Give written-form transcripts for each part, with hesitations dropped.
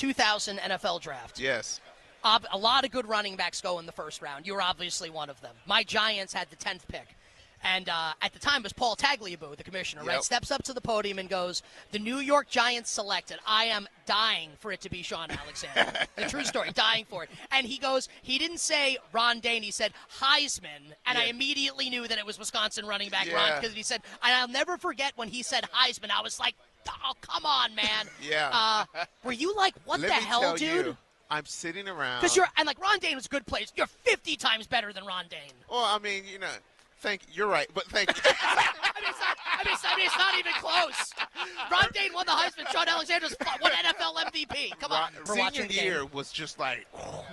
2000 NFL draft. Yes. A lot of good running backs go in the first round. You were obviously one of them. My Giants had the 10th pick. And at the time, it was Paul Tagliabue, the commissioner, right? Steps up to the podium and goes, the New York Giants selected. I am dying for it to be Sean Alexander. The true story, dying for it. And he goes, he didn't say Ron Dane. He said Heisman. And I immediately knew that it was Wisconsin running back Ron, because he said, and I'll never forget when he said Heisman. I was like, oh, come on, man. Were you like, what the hell, dude? I'm sitting around. Because Ron Dane was a good player. You're 50 times better than Ron Dane. Well, I mean, you're right, but thank you. I mean, it's not even close. Ron Dane won the Heisman. Sean Alexander's won NFL MVP. Come on. Senior year was just like,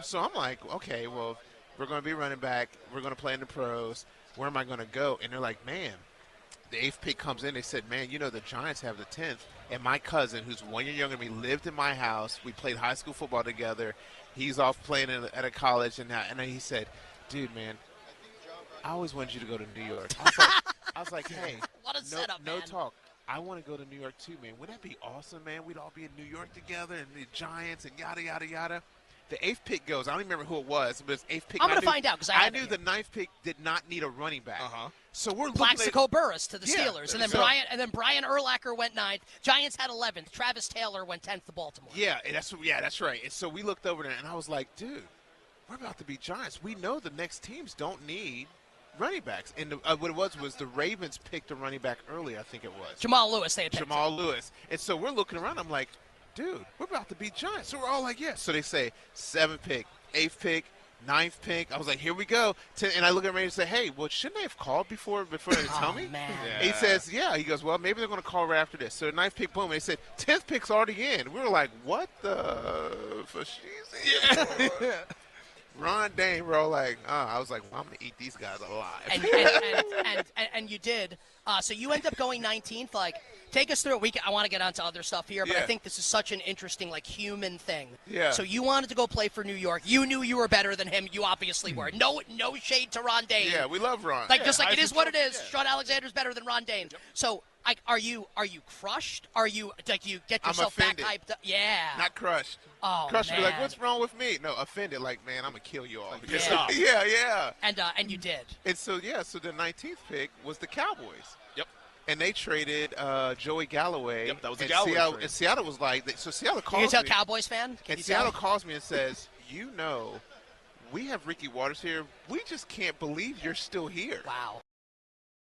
so I'm like, okay, well, we're going to be running back. We're going to play in the pros. Where am I going to go? And they're like, man, the 8th pick comes in. They said, man, the Giants have the 10th. And my cousin, who's 1 year younger than me, lived in my house. We played high school football together. He's off playing at a college. And then he said, dude, man, I always wanted you to go to New York. I was like, hey, what a setup, no man. talk. I want to go to New York too, man. Would that be awesome, man? We'd all be in New York together and the Giants and yada, yada, yada. The 8th pick goes. I don't even remember who it was, but it's 8th pick. I'm going to find out because I knew the 9th pick did not need a running back. So we're looking Plaxico Burress to the Steelers, and then Brian Urlacher went 9th. Giants had 11th. Travis Taylor went 10th to Baltimore. Yeah, that's right. And so we looked over there, and I was like, dude, we're about to be Giants. We know the next teams don't need running backs. And what it was the Ravens picked a running back early, I think it was. Jamal Lewis, they had picked Jamal Lewis. And so we're looking around. I'm like, dude, we're about to be Giants. So we're all like, yeah. So they say 7th pick, 8th pick, 9th pick. I was like, here we go. And I look at Ray and say, hey, well, shouldn't they have called before they tell me? Man. Yeah. He says, yeah. He goes, well, maybe they're going to call right after this. So the 9th pick, boom. And they said, 10th pick's already in. We were like, what the Ron Dane, bro, like, I was like, well, I'm going to eat these guys alive. And you did. So you end up going 19th. Like, take us through it. I want to get onto other stuff here, but I think this is such an interesting, human thing. Yeah. So you wanted to go play for New York. You knew you were better than him. You obviously were. No shade to Ron Dane. Yeah, we love Ron. It is what it is. Yeah. Sean Alexander's better than Ron Dane. Yep. So, are you crushed? Are you, you get yourself back hyped up? Yeah. Not crushed. Oh, crushed, man. Be like, what's wrong with me? No, offended. Like, man, I'm going to kill you all. Yeah. And you did. And so the 19th pick was the Cowboys. Yep. And they traded Joey Galloway. Yep, that was the Galloway trade. And Seattle was like, so Seattle calls me. You can tell Cowboys fan? Seattle calls me and says, we have Ricky Waters here. We just can't believe you're still here. Wow.